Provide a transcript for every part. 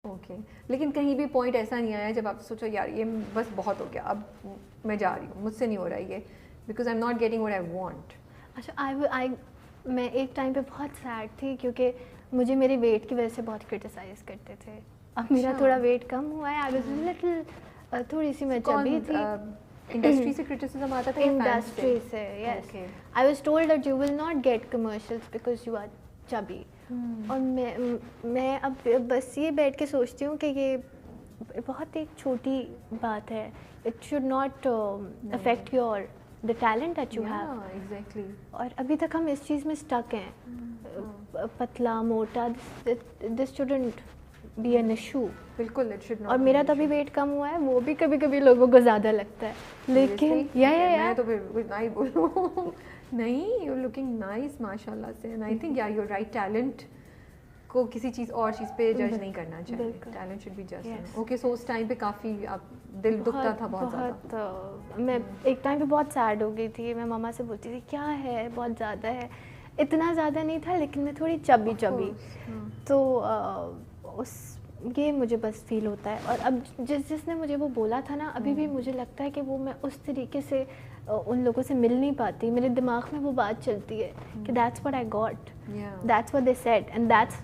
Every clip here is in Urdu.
اوکے. لیکن کہیں بھی پوائنٹ ایسا نہیں آیا جب آپ سوچو یار یہ بس بہت ہو گیا, اب میں جا رہی ہوں, مجھ سے نہیں ہو رہا یہ, because I am not getting what I want. اچھا, میں ایک ٹائم پہ بہت سیڈ تھی کیونکہ مجھے میرے ویٹ کی وجہ سے بہت کرٹیسائز کرتے تھے. اب میرا تھوڑا ویٹ کم ہوا ہے, آئی واز لٹل تھوڑی سی میں چبی تھی. انڈسٹری سے کرٹیسزم آتا تھا, انڈسٹری سے, yes. I was told that you will not get commercials because you are chubby. اور میں اب بس یہ بیٹھ کے سوچتی ہوں کہ یہ بہت ایک چھوٹی بات ہے. It should not affect your the talent that you have. Exactly. اور ابھی تک ہم اس چیز میں اسٹک ہیں, پتلا موٹا, this shouldn't be an issue. بالکل it should not. اور میرا تو ابھی ویٹ کم ہوا ہے, وہ بھی کبھی کبھی لوگوں کو زیادہ لگتا ہے, لیکن میں تو پھر نہیں بولوں. نہیں, you're looking nice ماشاء اللہ سے, and I think yeah you're right, talent کو کسی چیز اور چیز پہ جج نہیں کرنا چاہیے. Talent should be just. Okay, so اس ٹائم پہ کافی آپ دل دکھتا تھا بہت زیادہ. میں ایک ٹائم پہ بہت سیڈ ہو گئی تھی. میں ماما سے بولتی تھی کیا ہے, بہت زیادہ ہے. اتنا زیادہ نہیں تھا لیکن میں تھوڑی چبی. تو یہ مجھے بس فیل ہوتا ہے. اور اب جس نے مجھے وہ بولا تھا نا, ابھی بھی مجھے لگتا ہے کہ وہ میں اس طریقے سے ان لوگوں سے مل نہیں پاتی. میرے دماغ میں وہ بات چلتی ہے کہ that's what I got, that's what they said and that's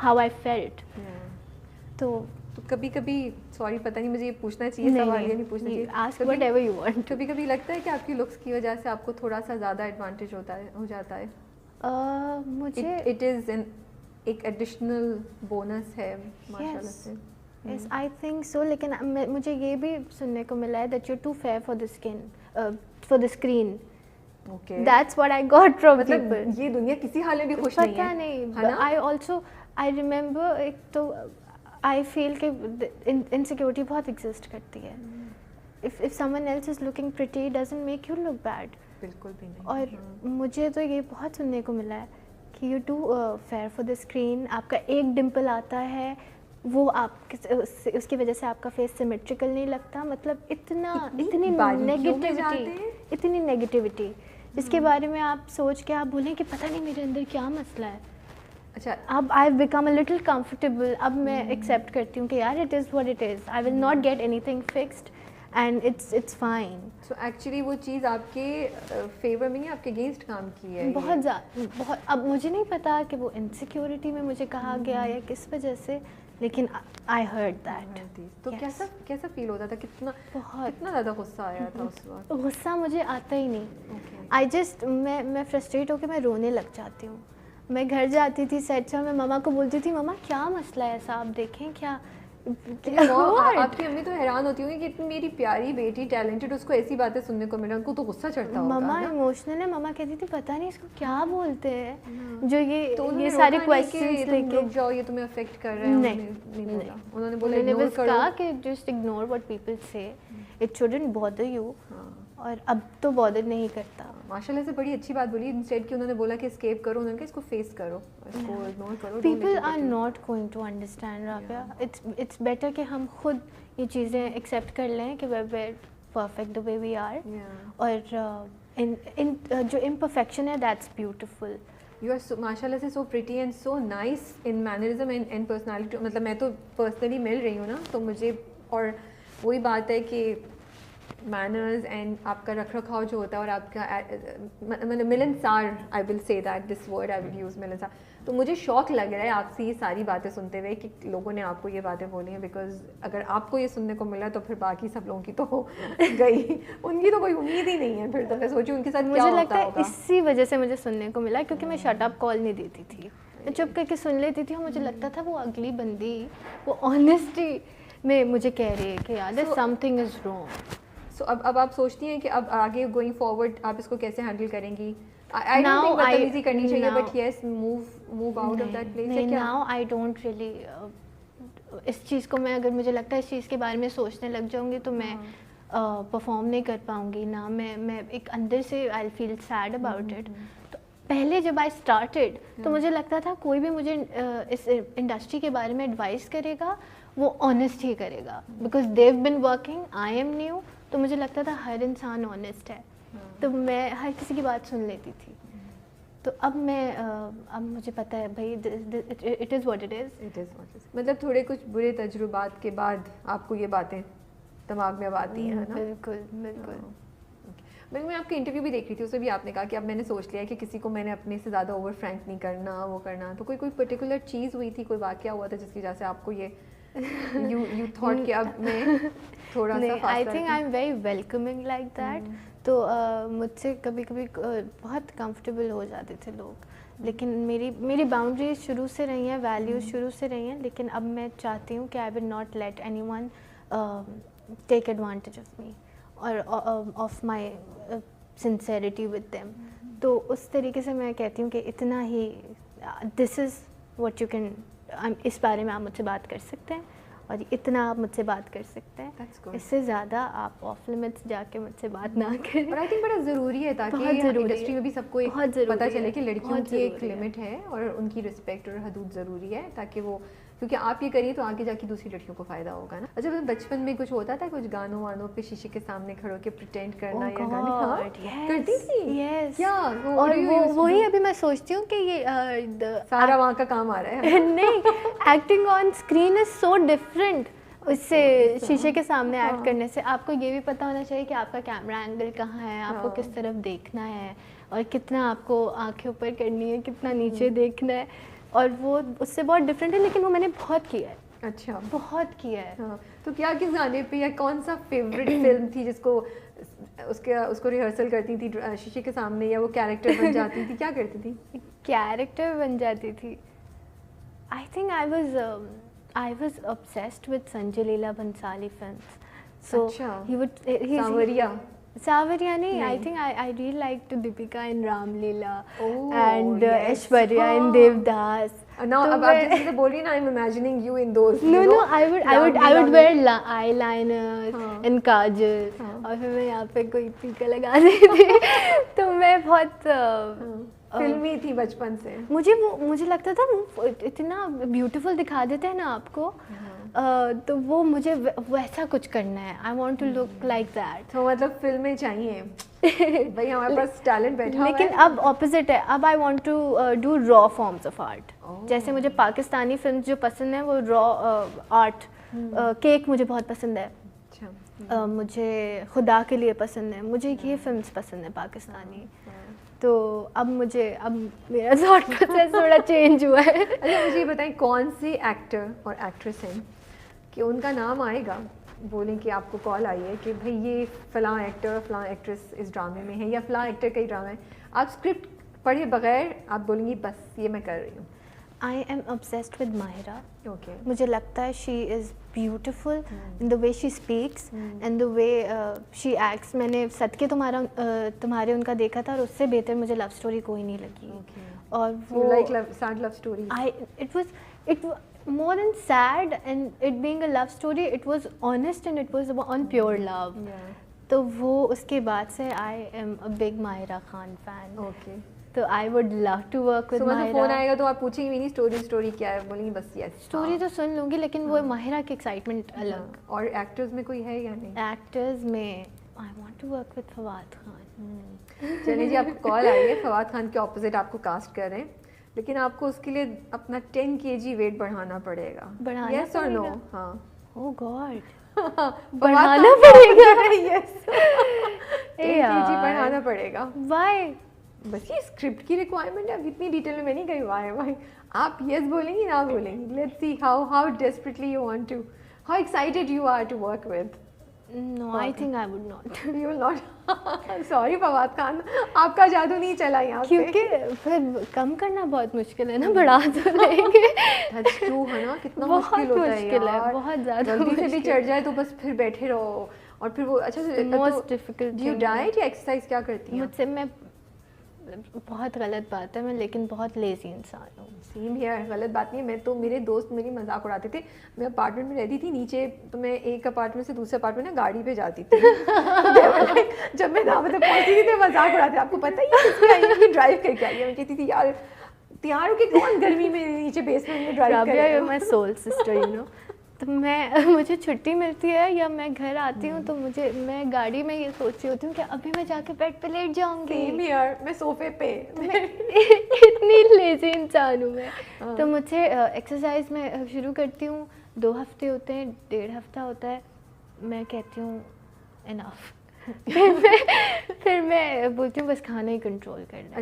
how I felt. تو کبھی کبھی سوری پتہ نہیں مجھے یہ پوچھنا چاہیے سوال یا نہیں پوچھنا چاہیے, ask whatever you want. کبھی کبھی لگتا ہے کہ آپ کی لکس کی وجہ سے آپ کو تھوڑا سا زیادہ ایڈوانٹیج ہو جاتا ہے. مجھے اٹ از ایک ایڈیشنل بونس ہے ماشاءاللہ سے. Yes, I think so. لیکن مجھے یہ بھی سننے کو ملا ہے that you're too fair for the skin, for the screen. Okay. That's what I got from people. یہ دنیا کسی حال میں بھی خوش نہیں ہے. پتہ نہیں. I remember ایک تو I feel کہ insecurity بہت exist کرتی ہے. If someone else is looking pretty, it doesn't make you look bad. بالکل بھی نہیں. اور مجھے تو یہ بہت سننے کو ملا ہے کہ you too fair for the screen. آپ کا ایک ڈمپل آتا ہے, وہ آپ اس کی وجہ سے آپ کا فیس سیمیٹریکل نہیں لگتا. مطلب اتنی نیگیٹیوٹی جس کے بارے میں آپ سوچ کے آپ بولیں کہ پتہ نہیں میرے اندر کیا مسئلہ ہے. اچھا, اب I become a little comfortable. اب میں ایکسیپٹ کرتی ہوں کہ یار it is what it is. I will not get anything fixed and it's fine. So actually وہ چیز آپ کے فیور میں نہیں, آپ کے اگینسٹ کام کی ہے بہت زیادہ. اب مجھے نہیں پتا کہ وہ انسیکیورٹی میں مجھے کہا گیا یا کس وجہ سے, لیکن آئی ہرڈ دیٹ. تو کیسا فیل ہوتا تھا, کتنا زیادہ غصہ آیا تھا اس وقت؟ غصہ مجھے آتا ہی نہیں. میں فرسٹریٹ ہو کے میں رونے لگ جاتی ہوں. میں گھر جاتی تھی سیٹ سے, میں ماما کو بولتی تھی ماما کیا مسئلہ ہے ایسا, آپ دیکھیں کیا. آپ کی امی تو حیران ہوتی ہوں گی کہ میری پیاری بیٹی ٹیلنٹڈ, اس کو ایسی باتیں سننے کو مل رہا, ان کو تو غصہ چڑھتا ہوگا. ماما ایموشنل ہے. ماما کہتی تھی پتہ نہیں اس کو کیا بولتے ہیں جو یہ سارے کویسچنز لے کے جاؤ, یہ تمہیں افیکٹ کر رہا ہے. نہیں, انہوں نے بولا کہا کہ جسٹ اگنور واٹ پیپل سے, اٹ شوڈنٹ بادر یو. اور اب تو بادر نہیں کرتا. ماشاء اللہ سے بڑی اچھی بات بولی. انسٹیڈ کہ انہوں نے بولا کہ اسکیپ کرو, انہوں نے کہا اس کو فیس کرو, اس کو اگنور کرو. People are not going to understand Rabia. It's better کہ ہم خود یہ چیزیں ایکسیپٹ کر لیں کہ we're perfect the way we are. اور جو امپرفیکشن ہے دیٹس بیوٹیفل. یو آر ماشاء اللہ سے so pretty and so nice in mannerism and personality. مطلب میں تو پرسنلی مل رہی ہوں نا, تو مجھے, اور وہی بات ہے کہ مینرز اینڈ آپ کا رکھ رکھاؤ جو ہوتا ہے, اور آپ کا ملنسار, I will say that this word I will use, ملنسار. تو مجھے شوق لگ رہا ہے آپ سے یہ ساری باتیں سنتے ہوئے کہ لوگوں نے آپ کو یہ باتیں بولی ہیں, بیکاز اگر آپ کو یہ سننے کو ملا تو پھر باقی سب لوگوں کی تو گئی, ان کی تو کوئی امید ہی نہیں ہے. پھر تو میں سوچوں ان کے ساتھ کیا ہوتا ہوگا. مجھے لگتا ہے اسی وجہ سے مجھے سننے کو ملا, کیونکہ میں شٹ اپ کال نہیں دیتی تھی, میں چپ کر کے سن لیتی تھی. اور مجھے لگتا تھا وہ اگلی بندی وہ آنیسٹی میں مجھے کہہ رہی ہے کہ یار سم تھنگ از رانگ. سو اب آپ سوچتی ہیں کہ اب آگے گوئنگ فارورڈ آپ اس کو کیسے ہینڈل کریں گی؟ I don't think بدتمیزی کرنی چاہیے, but yes, move out of that place. Now I don't really اس چیز کو, میں اگر مجھے لگتا ہے اس چیز کے بارے میں سوچنے لگ جاؤں گی تو میں پرفارم نہیں کر پاؤں گی نا. میں ایک اندر سے I'll feel sad about it. تو پہلے جب I started تو مجھے لگتا تھا کوئی بھی مجھے اس انڈسٹری کے بارے میں ایڈوائز کرے گا وہ آنیسٹ ہی کرے گا, because they've been working, I am new. تو مجھے لگتا تھا ہر انسان آنیسٹ ہے, تو میں ہر کسی کی بات سن لیتی تھی. تو اب مجھے پتہ ہے بھائی اٹ از واٹ اٹ از. مطلب تھوڑے کچھ برے تجربات کے بعد آپ کو یہ باتیں دماغ میں اب آتی ہیں نا؟ بالکل بالکل. میں آپ کے انٹرویو بھی دیکھ رہی تھی, اس میں بھی آپ نے کہا کہ اب میں نے سوچ لیا ہے کہ کسی کو میں نے اپنے سے زیادہ اوور فرینک نہیں کرنا, وہ کرنا. تو کوئی پرٹیکولر چیز ہوئی تھی, کوئی واقعہ ہوا تھا جس کی وجہ سے آپ کو یہ یو تھاٹ کہ اب میں تھوڑا سا فاصلہ؟ I think I am very welcoming like that. تو مجھ سے کبھی کبھی بہت کمفرٹیبل ہو جاتے تھے لوگ, لیکن میری باؤنڈریز شروع سے رہی ہیں, ویلیوز شروع سے رہی ہیں, لیکن اب میں چاہتی ہوں کہ I will not let anyone take advantage of me اور of my sincerity with them. تو اس طریقے سے میں کہتی ہوں کہ اتنا ہی, this is what you can, اس بارے میں آپ مجھ سے بات کر سکتے ہیں اور اتنا آپ مجھ سے بات کر سکتے ہیں, اس سے زیادہ آپ آف لمٹس جا کے مجھ سے بات نہ کریں. اور آئی تھنک بڑا ضروری ہے تاکہ انڈسٹری میں بھی سب کو پتہ چلے کہ لڑکیوں کی ایک لمٹ ہے اور ان کی رسپیکٹ اور حدود ضروری ہے, تاکہ وہ, کیونکہ آپ یہ کریے تو آگے جا کے دوسری لڑکیوں کو فائدہ ہوگا نا. اچھا بچپن میں کچھ ہوتا تھا, کچھ گانوں وانوں پہ شیشے کے سامنے کھڑے ہو کے پریٹینڈ کرنا یا گانے کرتی تھی کیا؟ اور وہی ابھی میں سوچتی ہوں کہ یہ سارا وہاں کا کام آ رہا ہے. نہیں, acting on screen is so different اس سے شیشے کے سامنے ایکٹ کرنے سے. آپ کو یہ بھی پتہ ہونا چاہیے کہ آپ کا کیمرہ اینگل کہاں ہے, آپ کو کس طرف دیکھنا ہے, اور کتنا آپ کو آنکھیں اوپر کرنی ہے, کتنا نیچے دیکھنا ہے, اور وہ اس سے بہت ڈفرینٹ ہے, لیکن وہ میں نے بہت کیا ہے. اچھا, بہت کیا ہے. تو کیا کس گانے پہ یا کون سا فیوریٹ فلم تھی جس کو اس کو ریہرسل کرتی تھی شیشے کے سامنے, یا وہ کیریکٹر بن جاتی تھی, کیا کرتی تھی؟ کیریکٹر بن جاتی تھی. I think I was obsessed with Sanjay Leela Bhansali films. So he would Savarya nahi, I think I really liked Deepika in Ram Leela and Aishwarya in Devdas. Now ab aap jis se bol rahi na, I'm imagining you in those. No, I would wear eyeliner and kajal, اور پھر میں یہاں پہ کوئی ٹیکا لگا دیتی تھی. تو میں بہت فلمی تھی بچپن سے. مجھے لگتا تھا وہ اتنا بیوٹیفل دکھا دیتے ہیں نا آپ کو, تو وہ مجھے ویسا کچھ کرنا ہے. I want to look like that. تو مطلب فلمیں چاہیے بھائی, ہمارے پاس ٹیلنٹ بیٹھا ہوا ہے. لیکن اب اپوزٹ ہے, اب آئی وانٹ ٹو ڈو را فارمس آف آرٹ. جیسے مجھے پاکستانی فلمس جو پسند ہیں وہ را آرٹ, کیک مجھے بہت پسند ہے, مجھے خدا کے لیے پسند ہے, مجھے یہ فلمس پسند ہیں پاکستانی. تو اب میرا تھاٹ پروسیس تھوڑا چینج ہوا ہے. اچھا مجھے یہ بتائیں, کون سے ایکٹر اور ایکٹریس ہیں کہ ان کا نام آئے گا, بولیں کہ آپ کو کال آئی ہے کہ بھائی یہ فلاں ایکٹر اور فلاں ایکٹریس اس ڈرامے میں ہے, یا فلاں ایکٹر کا ہی ڈرامہ ہے, آپ اسکرپٹ پڑھے بغیر آپ بولیں گی بس یہ میں کر رہی ہوں؟ I am obsessed with Mahira. Okay. مجھے لگتا ہے she is beautiful in the way she speaks and the way she acts. میں نے صدقے تمہارے ان کا دیکھا تھا, اور اس سے بہتر مجھے لو اسٹوری کوئی نہیں لگی. اور وہ like sad love stories. It was more than sad, and it being a love story, it was honest and it was on pure love. تو وہ اس کے بعد سے I am a big Mahira Khan fan. Okay. تو I would love to work with Mahira. Phone آئے گا تو آپ پوچھیں گی نہیں اسٹوری کیا ہے, بولیں گی بس یس. اسٹوری تو سن لوں گی, لیکن وہ Mahira کی ایکسائٹمنٹ الگ. اور ایکٹرز میں کوئی ہے یا نہیں؟ ایکٹرز میں I want to work with Fawad Khan. چلیے جی, آپ کو کال آئی ہے, فواد خان کے اپوزٹ آپ کو کاسٹ کر رہے ہیں, لیکن آپ کو اس کے لیے اپنا 10 kg ویٹ بڑھانا پڑے گا. یس اور نو؟ ہاں. Oh God. بڑھانا پڑے گا. یس, 10 kg بڑھانا پڑے گا. Why? بس یہ اسکرپٹ کی ریکوائرمنٹ ہے, اب اتنی ڈیٹیل میں نہیں گئی. وائے بھائی آپ یس بولیں گی نہ بولیں گی, let's see how desperately you want to, how excited you are to work with. No, I think I would not. You will not. Sorry Fawad Khan, آپ کا جادو نہیں چلا یہاں پہ. کیونکہ پھر کم کرنا بہت مشکل ہے نا, بڑھا تو لیں گے. That's true ہے نا, کتنا مشکل ہوتا ہے یار, بہت زیادہ. غلطی سے بھی چڑھ جائے تو بس پھر بیٹھے رہو, اور پھر وہ اچھا most difficult. Do you diet یا ایکسرسائز کیا کرتی ہیں؟ مجھ سے, میں بہت غلط بات ہے, میں لیکن بہت لیزی انسان ہوں. سیم ہیئر, غلط بات نہیں ہے. میں تو, میرے دوست میری مذاق اڑاتے تھے, میں اپارٹمنٹ میں رہتی تھی نیچے, تو میں ایک اپارٹمنٹ سے دوسرے اپارٹمنٹ نا گاڑی پہ جاتی تھی. جب میں دعوت میں پہنچتی تھی تو مذاق اڑاتے, آپ کو پتہ ہی ہے ڈرائیو کر کے آئی ہے. میں کہتی تھی یار تیار ہو کہ کون گرمی میں نیچے بیسمنٹ میں ڈرائیو کرے. Rabia, you're my soul sister, you know. تو مجھے چھٹی ملتی ہے یا میں گھر آتی ہوں تو میں گاڑی میں یہ سوچ رہی ہوتی ہوں کہ ابھی میں جا کے بیڈ پہ لیٹ جاؤں گی. یار میں صوفے پہ اتنی لیزی انسان ہوں میں. تو مجھے ایکسرسائز میں شروع کرتی ہوں, 2 ہفتے ہوتے ہیں, 1.5 ہفتہ ہوتا ہے, میں کہتی ہوں انف. پھر میں بولتی ہوں بس کھانا ہی کنٹرول کرنا ہے.